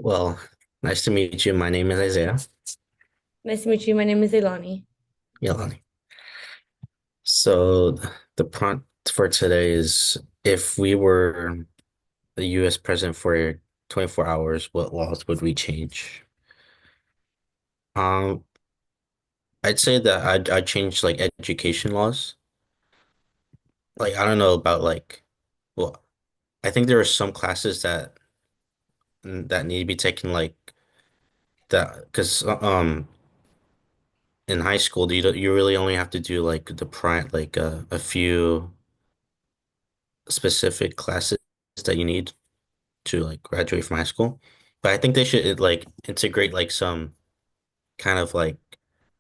Well, nice to meet you. My name is Isaiah Nice to meet you. My name is Ilani. Yelani. So the prompt for today is if we were the US president for 24 hours, what laws would we change? Um, I'd say that I'd change like education laws. Like I don't know about well, I think there are some classes that need to be taken like that because in high school you really only have to do like the prime like a few specific classes that you need to like graduate from high school. But I think they should like integrate like some kind of like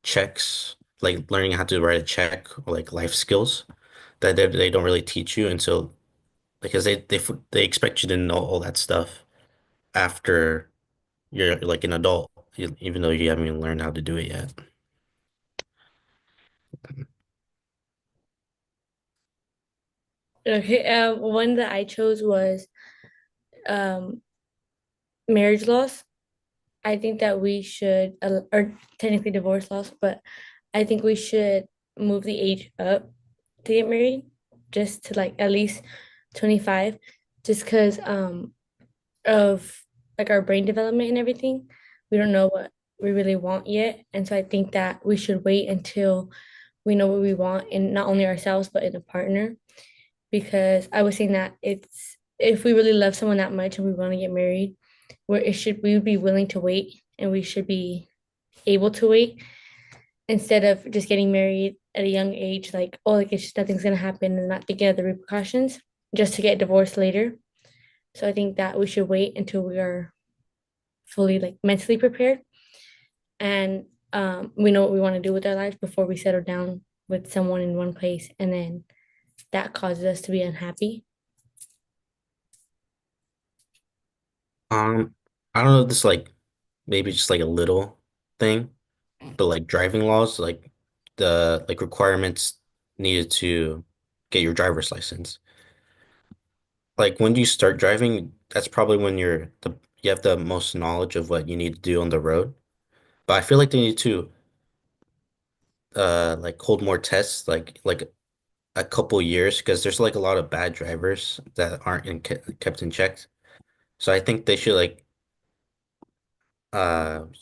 checks, like learning how to write a check or like life skills that they don't really teach you until because they expect you to know all that stuff after you're like an adult, even though you haven't even learned how to do it yet. Okay. One that I chose was um, marriage laws. I think that we should, or technically divorce laws, but I think we should move the age up to get married, just to like at least 25, just because of like our brain development and everything. We don't know what we really want yet, and so I think that we should wait until we know what we want in not only ourselves but in a partner. Because I was saying that it's if we really love someone that much and we want to get married, where it should we would be willing to wait and we should be able to wait instead of just getting married at a young age, like, oh, like it's just nothing's gonna happen and not thinking of the repercussions just to get divorced later. So I think that we should wait until we are fully like mentally prepared and we know what we want to do with our lives before we settle down with someone in one place and then that causes us to be unhappy. I don't know, this like maybe just like a little thing, but like driving laws, like the like requirements needed to get your driver's license. Like when you start driving, that's probably when you have the most knowledge of what you need to do on the road. But I feel like they need to like hold more tests like a couple years because there's like a lot of bad drivers that aren't kept in check. So I think they should like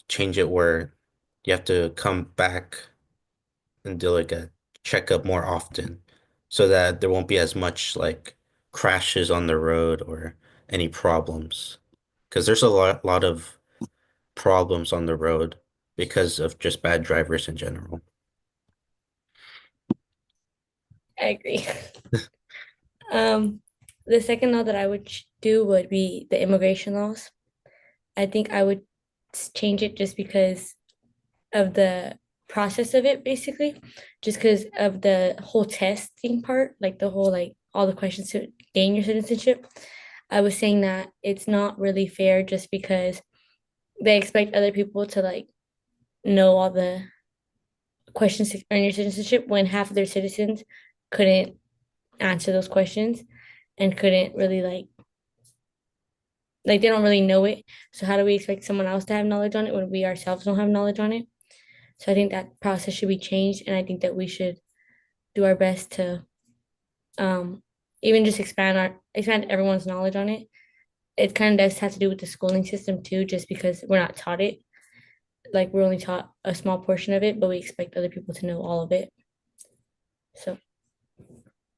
change it where you have to come back and do like a checkup more often so that there won't be as much like crashes on the road or any problems. Because there's a lot of problems on the road because of just bad drivers in general. I agree. Um, the second law that I would do would be the immigration laws. I think I would change it just because of the process of it, basically, just because of the whole testing part, like the whole like all the questions to gain your citizenship. I was saying that it's not really fair just because they expect other people to like know all the questions to earn your citizenship when half of their citizens couldn't answer those questions and couldn't really like they don't really know it. So how do we expect someone else to have knowledge on it when we ourselves don't have knowledge on it? So I think that process should be changed, and I think that we should do our best to um even just expand everyone's knowledge on it. It kind of does have to do with the schooling system too, just because we're not taught it. Like we're only taught a small portion of it, but we expect other people to know all of it. So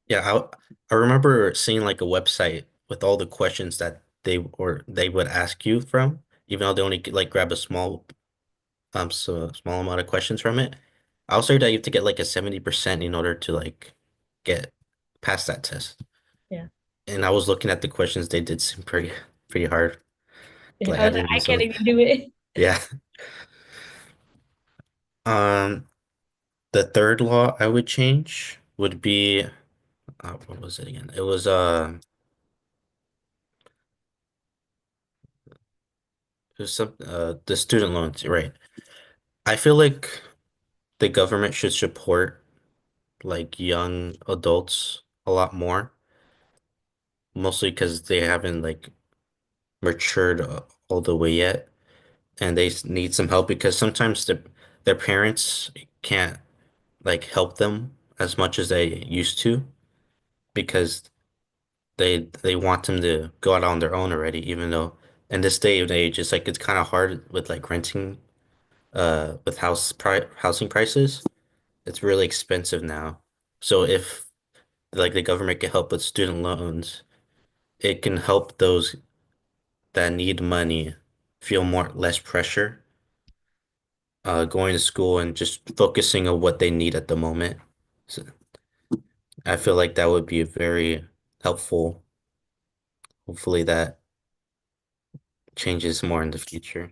Yeah, I remember seeing like a website with all the questions that they would ask you from, even though they only could, like grab a small amount of questions from it. I also heard that you have to get like a 70% in order to like get past that test. yeah, And I was looking at the questions, they did seem pretty hard. Like I I was like, didn't I can't easily. even do it. Yeah. Um, the third law I would change would be what was it again? It was some the student loans, right? I feel like the government should support like young adults a lot more, mostly because they haven't like matured all the way yet, and they need some help because sometimes their parents can't like help them as much as they used to because they want them to go out on their own already, even though in this day and age it's like it's kind of hard with like renting with housing prices. It's really expensive now. So if like the government can help with student loans, it can help those that need money feel more less pressure going to school and just focusing on what they need at the moment. So I feel like that would be very helpful. Hopefully that changes more in the future.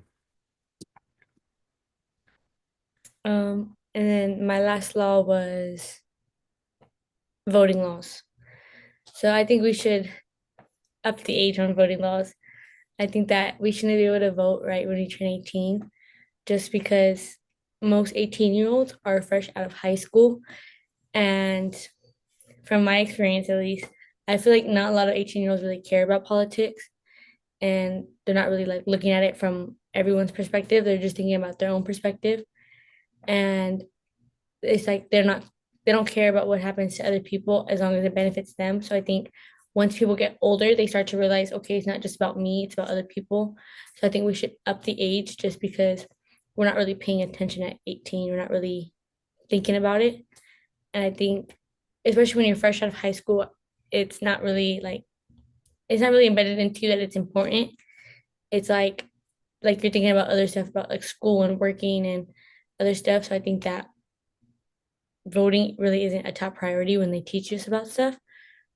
And then my last law was voting laws. So I think we should up the age on voting laws. I think that we shouldn't be able to vote right when you turn 18, just because most 18-year-olds are fresh out of high school. And from my experience, at least, I feel like not a lot of 18-year-olds really care about politics, and they're not really like looking at it from everyone's perspective. They're just thinking about their own perspective. And it's like they don't care about what happens to other people as long as it benefits them. So I think once people get older, they start to realize, okay, it's not just about me, it's about other people. So I think we should up the age just because we're not really paying attention at 18. We're not really thinking about it. And I think especially when you're fresh out of high school, it's not really like it's not really embedded into you that it's important. It's like you're thinking about other stuff about like school and working and other stuff. So I think that voting really isn't a top priority when they teach us about stuff.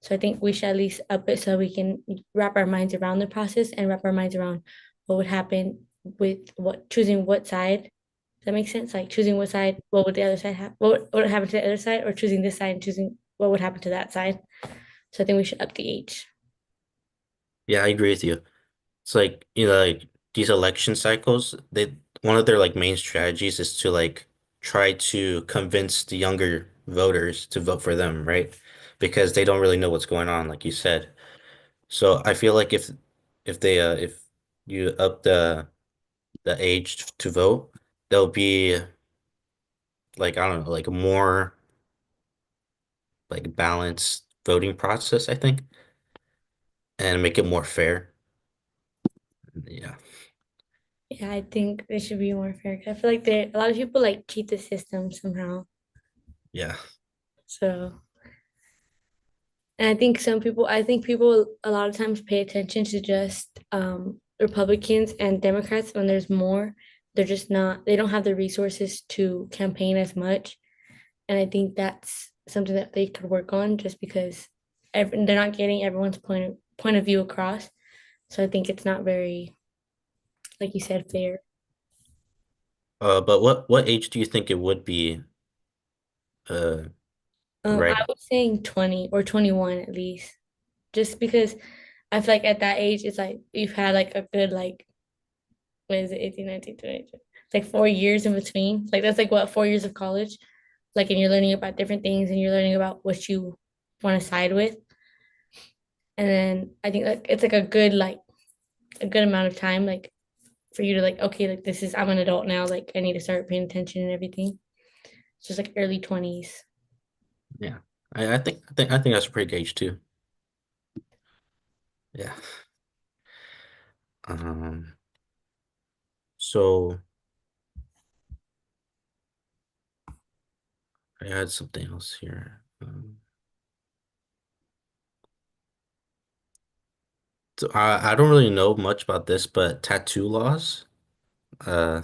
So I think we should at least up it so we can wrap our minds around the process and wrap our minds around what would happen with what choosing what side. Does that make sense? Like choosing what side, what would the other side have? What would happen to the other side, or choosing this side and choosing what would happen to that side. So I think we should up the age. Yeah, I agree with you. It's like, like these election cycles, they one of their like main strategies is to like try to convince the younger voters to vote for them, right? Because they don't really know what's going on, like you said. So I feel like if you up the age to vote, there'll be like I don't know, like a more like balanced voting process, I think, and make it more fair. Yeah. Yeah, I think they should be more fair. 'Cause I feel like they a lot of people like cheat the system somehow. Yeah. So, and I think people a lot of times pay attention to just Republicans and Democrats when there's more. They're just not, they don't have the resources to campaign as much. And I think that's something that they could work on just because they're not getting everyone's point of view across. So I think it's not very, like you said, fair. But what age do you think it would be uh I right? was saying 20 or 21 at least, just because I feel like at that age, it's like you've had like a good, like, what is it, 18, 19, 20? It's like 4 years in between. Like, that's like what, 4 years of college? Like, and you're learning about different things and you're learning about what you want to side with. And then I think like it's like a good amount of time, like, for you to like, okay, like, I'm an adult now. Like, I need to start paying attention and everything. It's just like early 20s. Yeah. I think that's a pretty good age too. Yeah. Um, so I had something else here. So I don't really know much about this, but tattoo laws. Uh,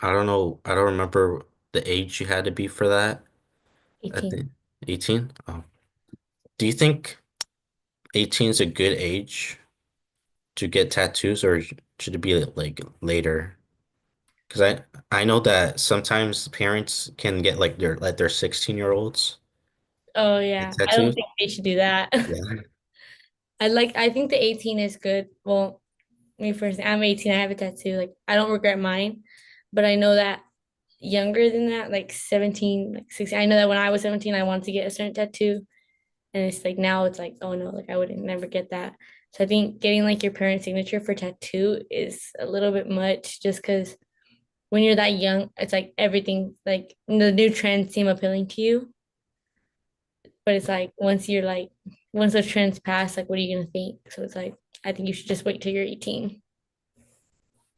I don't know. I don't remember the age you had to be for that. I 18. think 18. Oh. Do you think 18 is a good age to get tattoos, or should it be like later? Because I know that sometimes parents can get like their 16-year-olds Oh get yeah. I don't tattoos. think they should do that. Yeah. I think the 18 is good. Well, me first, I'm 18, I have a tattoo. Like, I don't regret mine, but I know that younger than that, like 17, like 16, I know that when I was 17, I wanted to get a certain tattoo. And it's like now it's like, oh no, like I would never get that. So I think getting like your parents' signature for tattoo is a little bit much just because when you're that young, it's like everything, like the new trends seem appealing to you. But it's like once those trends pass, like what are you gonna think? So it's like I think you should just wait till you're 18.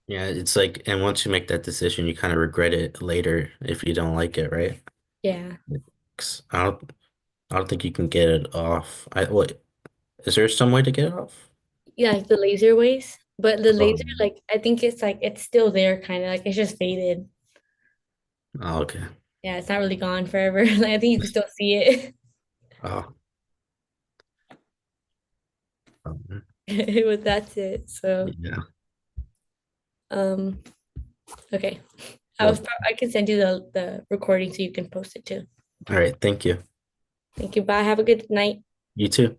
Yeah, it's like, and once you make that decision, you kind of regret it later if you don't like it, right? Yeah. 'Cause I don't think you can get it off. What, is there some way to get it off? Yeah, like the laser ways. But the laser, Um, like I think it's like it's still there kind of like it's just faded. oh, okay. Yeah, it's not really gone forever. Like I think you can still see it Oh, um, but that's it. So yeah. um okay. Well, I can send you the recording so you can post it too. all right. Thank you. Thank you. Bye. Have a good night. You too.